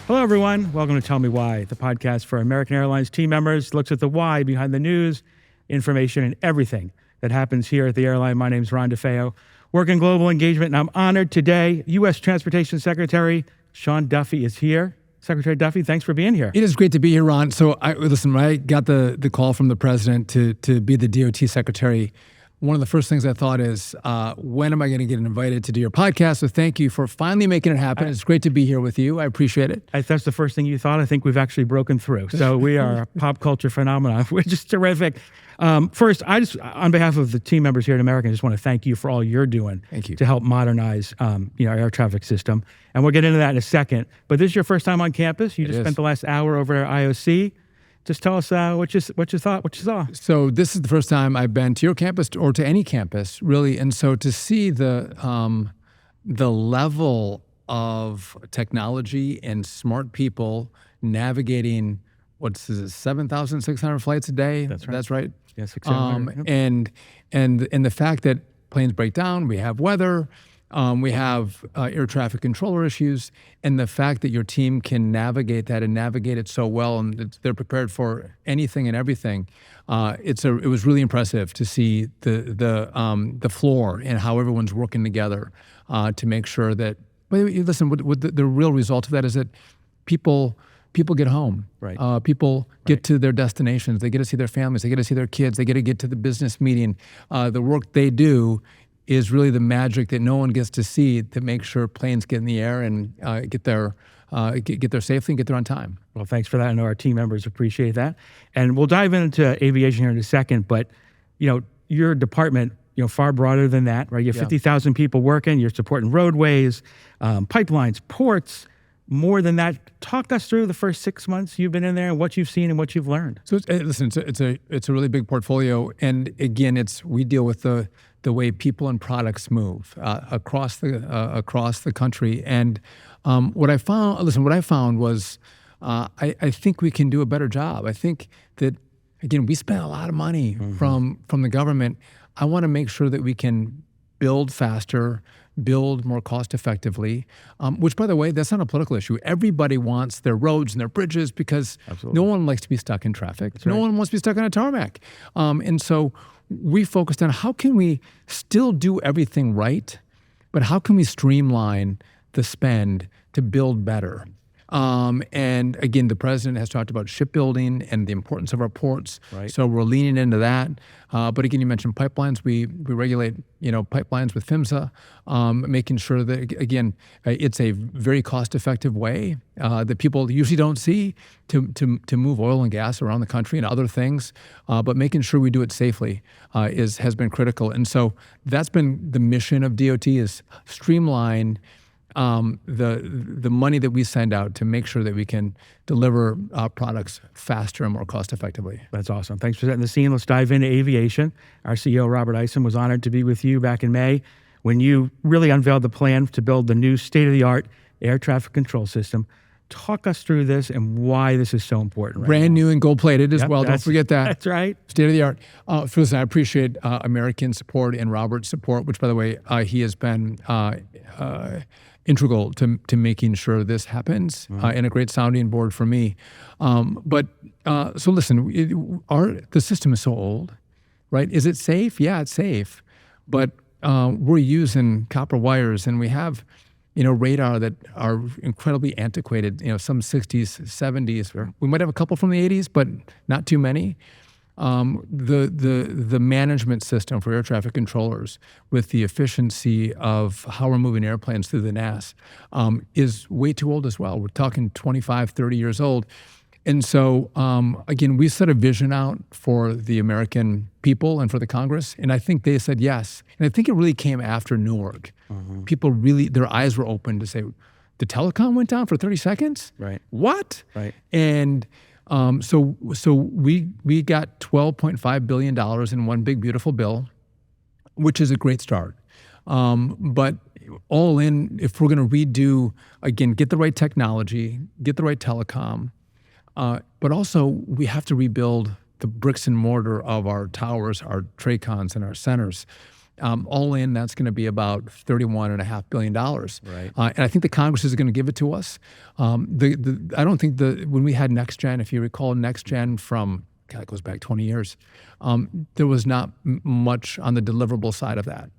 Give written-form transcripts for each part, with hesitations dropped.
Hello, everyone. Welcome to Tell Me Why, the podcast for American Airlines team members. Looks at the why behind the news, information, and everything that happens here at the airline. My name is Ron DeFeo, work in global engagement, and I'm honored today. U.S. Transportation Secretary Sean Duffy is here. Secretary Duffy, thanks for being here. It is great to be here, Ron. So, listen, when I got the call from the president to be the DOT secretary, one of the first things I thought is, when am I going to get invited to do your podcast? So thank you for finally making it happen. It's great to be here with you. I appreciate it. If that's the first thing you thought, I think we've actually broken through. So we are a pop culture phenomenon, which is terrific. First, I just, on behalf of the team members here at American, I just want to thank you for all you're doing to help modernize our air traffic system. And we'll get into that in a second. But this is your first time on campus. You just spent the last hour over at IOC. Just tell us what you thought, what you saw. So this is the first time I've been to your campus or to any campus, really. And so to see the level of technology and smart people navigating 7,600 flights a day. That's right. Yeah, 600. And the fact that planes break down, we have weather. We have air traffic controller issues, and the fact that your team can navigate that and navigate it so well, and they're prepared for anything and everything. It was really impressive to see the floor and how everyone's working together to make sure that. But listen, the real result of that is that people get home. Right. People get to their destinations. They get to see their families. They get to see their kids. They get to get to the business meeting. The work they do is really the magic that no one gets to see to make sure planes get in the air and get there safely and get there on time. Well, thanks for that. I know our team members appreciate that. And we'll dive into aviation here in a second, but your department, far broader than that, right? You have 50,000 people working, you're supporting roadways, pipelines, ports, more than that. Talk us through the first 6 months you've been in there and what you've seen and what you've learned. So it's a really big portfolio. And again, we deal with the way people and products move across the country. And what I found was I think we can do a better job. I think that, again, we spend a lot of money from the government. I want to make sure that we can build faster, build more cost effectively, which, by the way, that's not a political issue. Everybody wants their roads and their bridges because no one likes to be stuck in traffic. No one wants to be stuck on a tarmac. And so we focused on how can we still do everything right, but how can we streamline the spend to build better? And again, the president has talked about shipbuilding and the importance of our ports. Right. So we're leaning into that. But again, you mentioned pipelines. We regulate, pipelines with PHMSA, making sure that, again, it's a very cost-effective way that people usually don't see to move oil and gas around the country and other things. But making sure we do it safely has been critical. And so that's been the mission of DOT, is streamline the money that we send out to make sure that we can deliver products faster and more cost effectively. That's awesome. Thanks for setting the scene. Let's dive into aviation. Our CEO, Robert Isom, was honored to be with you back in May when you really unveiled the plan to build the new state-of-the-art air traffic control system. Talk us through this and why this is so important. Brand new and gold-plated as well. Don't forget that. That's right. State-of-the-art. First, I appreciate American support and Robert's support, which, by the way, he has been integral to making sure this happens, and a great sounding board for me. So listen, the system is so old, right? Is it safe? Yeah, it's safe. But we're using copper wires, and we have, radar that are incredibly antiquated, some 60s, 70s. We might have a couple from the 80s, but not too many. The management system for air traffic controllers with the efficiency of how we're moving airplanes through the NAS is way too old as well. We're talking 25, 30 years old. And so, again, we set a vision out for the American people and for the Congress, and I think they said yes. And I think it really came after Newark. People really, their eyes were open to say, the telecom went down for 30 seconds? Right. What? Right. And so we got $12.5 billion in one big, beautiful bill, which is a great start. But all in, if we're going to redo, again, get the right technology, get the right telecom, but also we have to rebuild the bricks and mortar of our towers, our TRACONs, and our centers. All in, that's going to be about $31.5 billion. Right. And I think the Congress is going to give it to us. I don't think when we had Next Gen, if you recall Next Gen from, God, it goes back 20 years, there was not much on the deliverable side of that.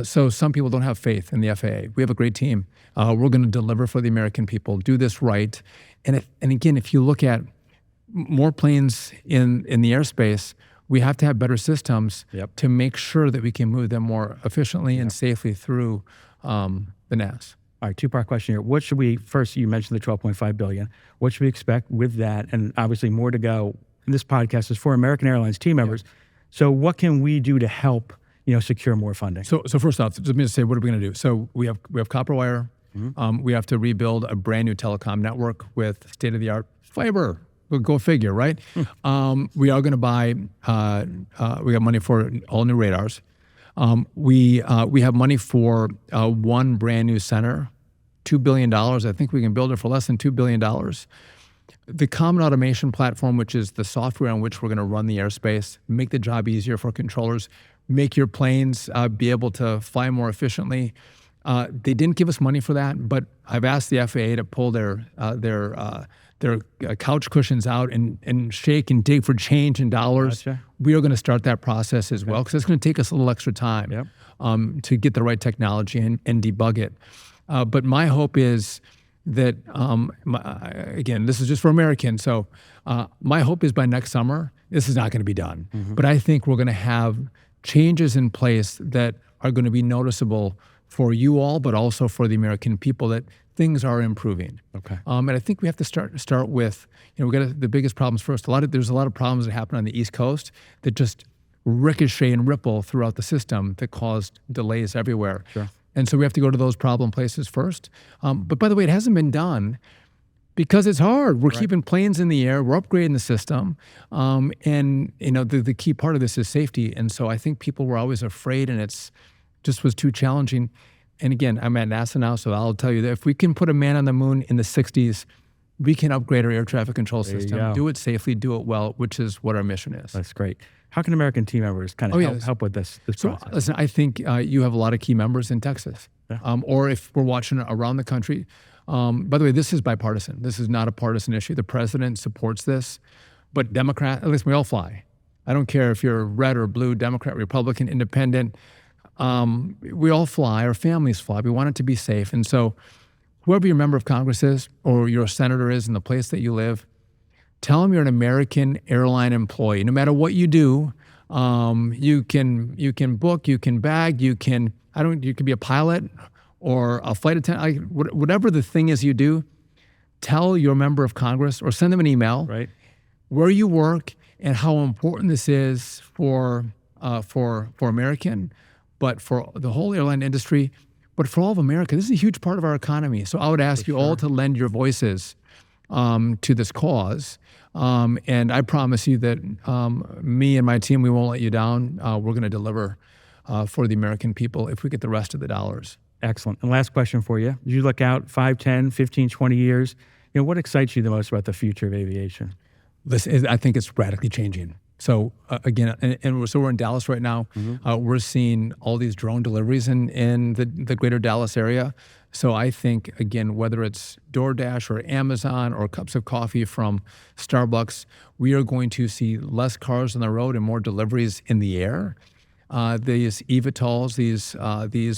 So some people don't have faith in the FAA. We have a great team. We're going to deliver for the American people, do this right. And again, if you look at more planes in the airspace, we have to have better systems to make sure that we can move them more efficiently and safely through the NAS. All right, two-part question here. What should we, first, you mentioned the $12.5 billion. What should we expect with that? And obviously more to go. And this podcast is for American Airlines team members. So what can we do to help, secure more funding? So first off, let me just say, what are we going to do? So we have copper wire. We have to rebuild a brand new telecom network with state-of-the-art fiber. Go figure, right? We are going to buy. We got money for all new radars. We have money for one brand new center, $2 billion. I think we can build it for less than $2 billion. The Common Automation Platform, which is the software on which we're going to run the airspace, make the job easier for controllers, make your planes be able to fly more efficiently. They didn't give us money for that, but I've asked the FAA to pull their couch cushions out and shake and dig for change in dollars. Gotcha. We are going to start that process as well, because it's going to take us a little extra time to get the right technology and debug it. But my hope is that, again, this is just for Americans, so my hope is by next summer, this is not going to be done. But I think we're going to have changes in place that are going to be noticeable for you all, but also for the American people, that things are improving. Okay. And I think we have to start with, we got the biggest problems first. There's a lot of problems that happen on the East Coast that just ricochet and ripple throughout the system that caused delays everywhere. Sure. And so we have to go to those problem places first. But by the way, it hasn't been done because it's hard. We're keeping planes in the air. We're upgrading the system. And the key part of this is safety. And so I think people were always afraid, and it's just was too challenging. And again, I'm at NASA now, so I'll tell you that if we can put a man on the moon in the 60s, we can upgrade our air traffic control system, do it safely, do it well, which is what our mission is. That's great. How can American team members kind of help with this process? Listen, I think you have a lot of key members in Texas. Or if we're watching around the country. By the way, this is bipartisan. This is not a partisan issue. The president supports this. But Democrat, at least we all fly. I don't care if you're red or blue, Democrat, Republican, independent. We all fly, our families fly. We want it to be safe. And so whoever your member of Congress is or your senator is in the place that you live, tell them you're an American airline employee. No matter what you do, you can book, you can bag, you can be a pilot or a flight attendant, whatever the thing is you do, tell your member of Congress or send them an email where you work and how important this is for American, but for the whole airline industry, but for all of America. This is a huge part of our economy. So I would ask you all to lend your voices to this cause. And I promise you that me and my team, we won't let you down. We're going to deliver for the American people if we get the rest of the dollars. Excellent. And last question for you. As you look out 5, 10, 15, 20 years, what excites you the most about the future of aviation? Listen, I think it's radically changing. So again, so we're in Dallas right now. We're seeing all these drone deliveries in the greater Dallas area. So I think, again, whether it's DoorDash or Amazon or cups of coffee from Starbucks, we are going to see less cars on the road and more deliveries in the air. These eVTOLs, these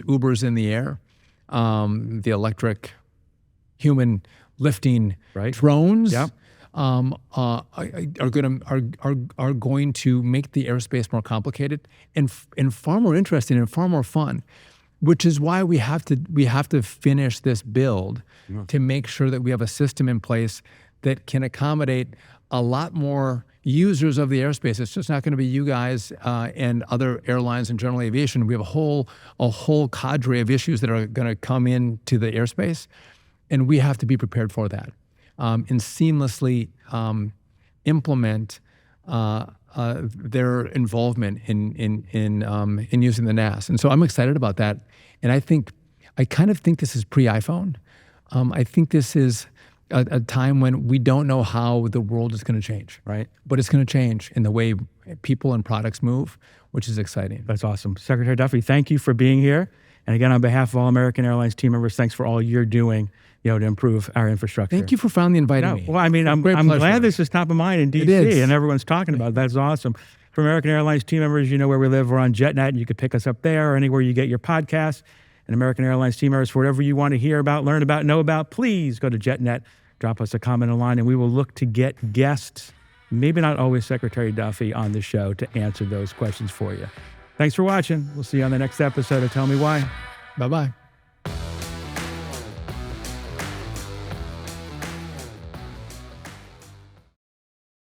Ubers in the air, the electric human lifting drones. Are going to make the airspace more complicated and far more interesting and far more fun, which is why we have to finish this build to make sure that we have a system in place that can accommodate a lot more users of the airspace. It's just not going to be you guys and other airlines and general aviation. We have a whole cadre of issues that are going to come into the airspace, and we have to be prepared for that. And seamlessly implement their involvement in using the NAS. And so I'm excited about that. And I kind of think this is pre-iPhone. I think this is a time when we don't know how the world is going to change. Right. But it's going to change in the way people and products move, which is exciting. That's awesome. Secretary Duffy, thank you for being here. And again, on behalf of all American Airlines team members, thanks for all you're doing, to improve our infrastructure. Thank you for finally inviting me. Well, I mean, I'm glad this is top of mind in DC and everyone's talking about it. That's awesome. For American Airlines team members, you know where we live. We're on JetNet, and you can pick us up there or anywhere you get your podcasts. And American Airlines team members, for whatever you want to hear about, learn about, know about, please go to JetNet, drop us a comment online, and we will look to get guests, maybe not always Secretary Duffy, on the show to answer those questions for you. Thanks for watching. We'll see you on the next episode of Tell Me Why. Bye-bye.